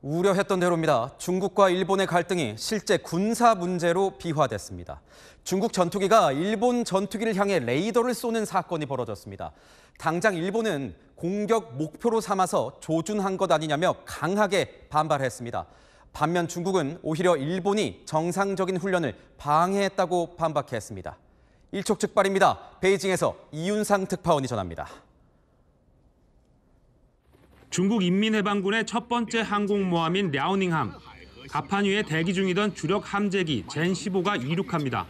우려했던 대로입니다. 중국과 일본의 갈등이 실제 군사 문제로 비화됐습니다. 중국 전투기가 일본 전투기를 향해 레이더를 쏘는 사건이 벌어졌습니다. 당장 일본은 공격 목표로 삼아서 조준한 것 아니냐며 강하게 반발했습니다. 반면 중국은 오히려 일본이 정상적인 훈련을 방해했다고 반박했습니다. 일촉즉발입니다. 베이징에서 이윤상 특파원이 전합니다. 중국 인민해방군의 첫 번째 항공모함인 랴오닝함. 갑판 위에 대기 중이던 주력 함재기 젠15가 이륙합니다.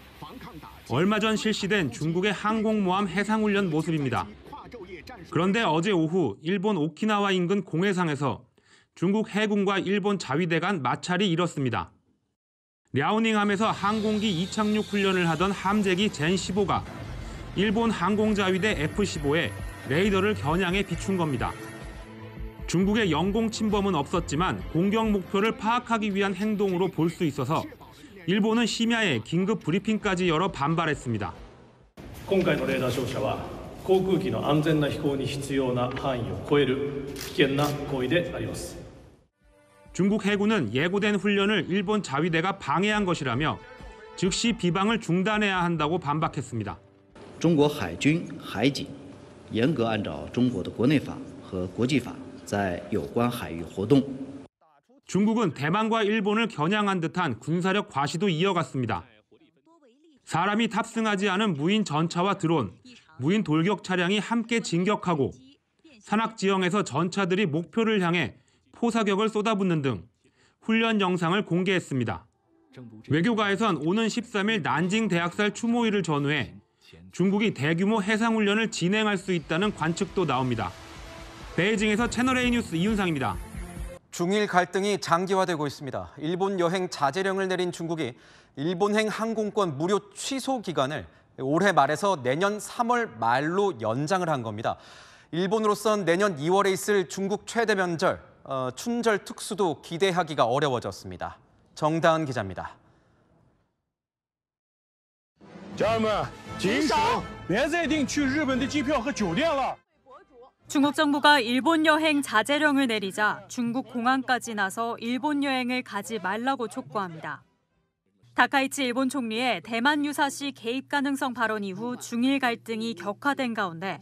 얼마 전 실시된 중국의 항공모함 해상훈련 모습입니다. 그런데 어제 오후 일본 오키나와 인근 공해상에서 중국 해군과 일본 자위대 간 마찰이 일었습니다. 랴오닝함에서 항공기 이착륙 훈련을 하던 함재기 젠15가 일본 항공자위대 F-15에 레이더를 겨냥해 비춘 겁니다. 중국의 영공 침범은 없었지만 공격 목표를 파악하기 위한 행동으로 볼 수 있어서 일본은 심야에 긴급 브리핑까지 열어 반발했습니다. 今回のレーダー照射は航空機の安全な飛行に必要な範囲を超える危険な行為であります。 중국 해군은 예고된 훈련을 일본 자위대가 방해한 것이라며 즉시 비방을 중단해야 한다고 반박했습니다. 中国海军海警严格按照中国的国内法和国际法在有关海域活动。 중국은 대만과 일본을 겨냥한 듯한 군사력 과시도 이어갔습니다. 사람이 탑승하지 않은 무인 전차와 드론, 무인 돌격 차량이 함께 진격하고 산악 지형에서 전차들이 목표를 향해 포사격을 쏟아붓는 등 훈련 영상을 공개했습니다. 외교가에선 오는 13일 난징 대학살 추모일을 전후해 중국이 대규모 해상훈련을 진행할 수 있다는 관측도 나옵니다. 베이징에서 채널A 뉴스 이윤상입니다. 중일 갈등이 장기화되고 있습니다. 일본 여행 자제령을 내린 중국이 일본행 항공권 무료 취소 기간을 올해 말에서 내년 3월 말로 연장을 한 겁니다. 일본으로선 내년 2월에 있을 중국 최대 명절, 춘절 특수도 기대하기가 어려워졌습니다. 정다은 기자입니다. 家人们，紧守，别再订去日本的机票和酒店了。 중국 정부가 일본 여행 자제령을 내리자 중국 공항까지 나서 일본 여행을 가지 말라고 촉구합니다. 다카이치 일본 총리의 대만 유사시 개입 가능성 발언 이후 중일 갈등이 격화된 가운데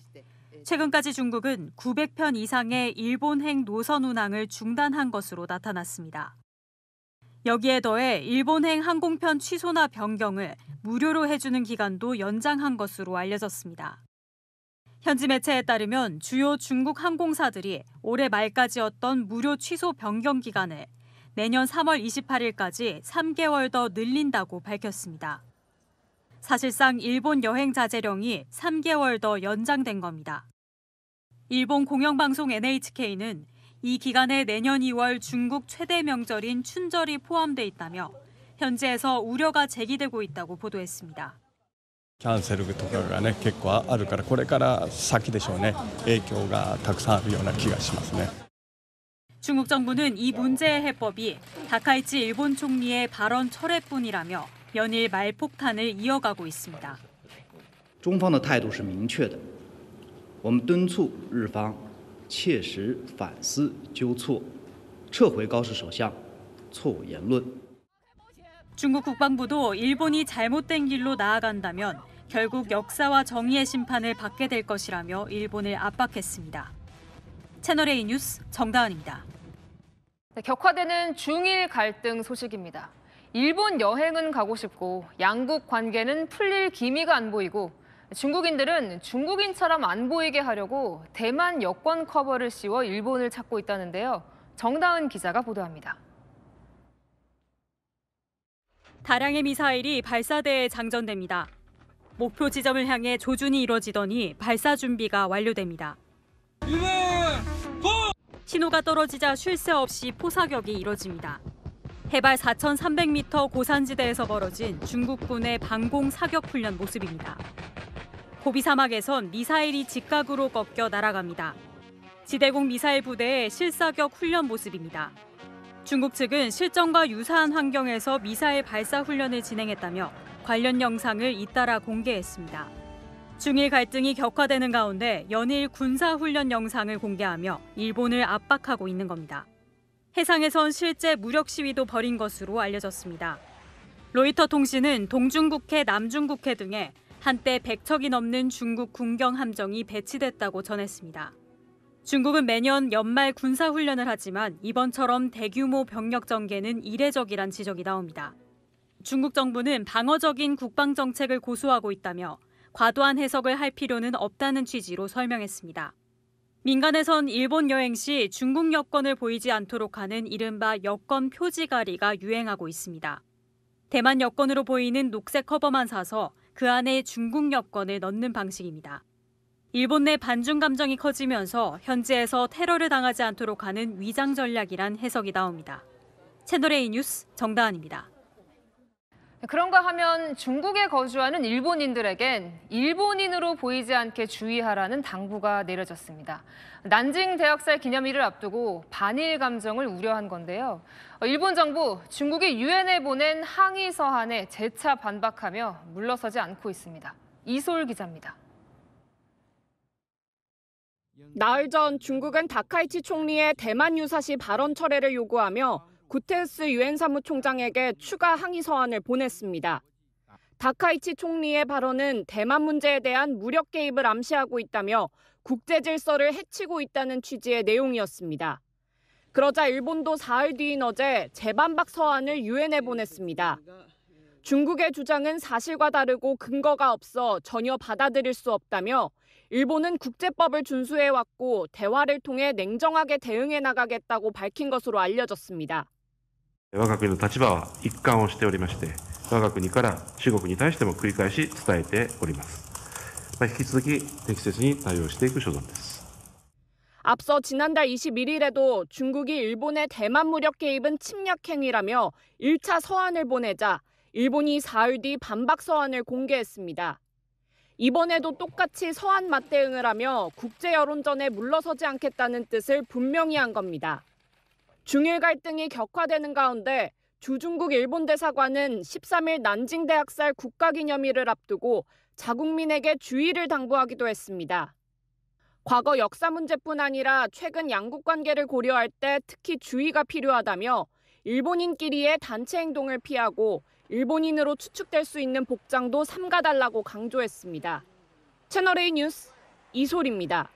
최근까지 중국은 900편 이상의 일본행 노선 운항을 중단한 것으로 나타났습니다. 여기에 더해 일본행 항공편 취소나 변경을 무료로 해주는 기간도 연장한 것으로 알려졌습니다. 현지 매체에 따르면 주요 중국 항공사들이 올해 말까지였던 무료 취소 변경 기간을 내년 3월 28일까지 3개월 더 늘린다고 밝혔습니다. 사실상 일본 여행 자제령이 3개월 더 연장된 겁니다. 일본 공영방송 NHK는 이 기간에 내년 2월 중국 최대 명절인 춘절이 포함돼 있다며 현지에서 우려가 제기되고 있다고 보도했습니다. キャンセルとかがね結構あるからこれから先でしょうね影響がたくさんあるような気がしますね. 중국 정부는 이 문제의 해법이 다카이치 일본 총리의 발언 철회뿐이라며 연일 말폭탄을 이어가고 있습니다. 中方的态度是明确的，我们敦促日方切实反思纠错，撤回高市首相错误言论。 중국 국방부도 일본이 잘못된 길로 나아간다면 결국 역사와 정의의 심판을 받게 될 것이라며 일본을 압박했습니다. 채널A 뉴스 정다은입니다. 네, 격화되는 중일 갈등 소식입니다. 일본 여행은 가고 싶고 양국 관계는 풀릴 기미가 안 보이고 중국인들은 중국인처럼 안 보이게 하려고 대만 여권 커버를 씌워 일본을 찾고 있다는데요. 정다은 기자가 보도합니다. 다량의 미사일이 발사대에 장전됩니다. 목표 지점을 향해 조준이 이뤄지더니 발사 준비가 완료됩니다. 신호가 떨어지자 쉴 새 없이 포사격이 이뤄집니다. 해발 4,300m 고산지대에서 벌어진 중국군의 방공 사격 훈련 모습입니다. 고비 사막에선 미사일이 직각으로 꺾여 날아갑니다. 지대공 미사일 부대의 실사격 훈련 모습입니다. 중국 측은 실전과 유사한 환경에서 미사일 발사 훈련을 진행했다며 관련 영상을 잇따라 공개했습니다. 중일 갈등이 격화되는 가운데 연일 군사 훈련 영상을 공개하며 일본을 압박하고 있는 겁니다. 해상에선 실제 무력 시위도 벌인 것으로 알려졌습니다. 로이터 통신은 동중국해, 남중국해 등에 한때 100척이 넘는 중국 군경 함정이 배치됐다고 전했습니다. 중국은 매년 연말 군사훈련을 하지만 이번처럼 대규모 병력 전개는 이례적이란 지적이 나옵니다. 중국 정부는 방어적인 국방정책을 고수하고 있다며 과도한 해석을 할 필요는 없다는 취지로 설명했습니다. 민간에선 일본 여행 시 중국 여권을 보이지 않도록 하는 이른바 여권 표지가리가 유행하고 있습니다. 대만 여권으로 보이는 녹색 커버만 사서 그 안에 중국 여권을 넣는 방식입니다. 일본 내 반중 감정이 커지면서 현지에서 테러를 당하지 않도록 하는 위장 전략이란 해석이 나옵니다. 채널A 뉴스 정다은입니다. 그런가 하면 중국에 거주하는 일본인들에겐 일본인으로 보이지 않게 주의하라는 당부가 내려졌습니다. 난징 대학살 기념일을 앞두고 반일 감정을 우려한 건데요. 일본 정부, 중국이 유엔에 보낸 항의 서한에 재차 반박하며 물러서지 않고 있습니다. 이소울 기자입니다. 나흘 전 중국은 다카이치 총리의 대만 유사시 발언 철회를 요구하며 구테르스 유엔 사무총장에게 추가 항의 서한을 보냈습니다. 다카이치 총리의 발언은 대만 문제에 대한 무력 개입을 암시하고 있다며 국제 질서를 해치고 있다는 취지의 내용이었습니다. 그러자 일본도 사흘 뒤인 어제 재반박 서한을 유엔에 보냈습니다. 중국의 주장은 사실과 다르고 근거가 없어 전혀 받아들일 수 없다며 일본은 국제법을 준수해왔고 대화를 통해 냉정하게 대응해 나가겠다고 밝힌 것으로 알려졌습니다. 我が国の立場は一貫をしておりまして、我が国から中国に対しても繰り返し伝えております。引き続き適切に対応していく所存です。 앞서 지난달 21일에도 중국이 일본의 대만 무력 개입은 침략 행위라며 1차 서한을 보내자 일본이 사흘 뒤 반박 서한을 공개했습니다. 이번에도 똑같이 서한 맞대응을 하며 국제 여론전에 물러서지 않겠다는 뜻을 분명히 한 겁니다. 중일 갈등이 격화되는 가운데 주중국 일본 대사관은 13일 난징 대학살 국가기념일을 앞두고 자국민에게 주의를 당부하기도 했습니다. 과거 역사 문제뿐 아니라 최근 양국 관계를 고려할 때 특히 주의가 필요하다며 일본인끼리의 단체 행동을 피하고 일본인으로 추측될 수 있는 복장도 삼가달라고 강조했습니다. 채널A 뉴스 이소리입니다.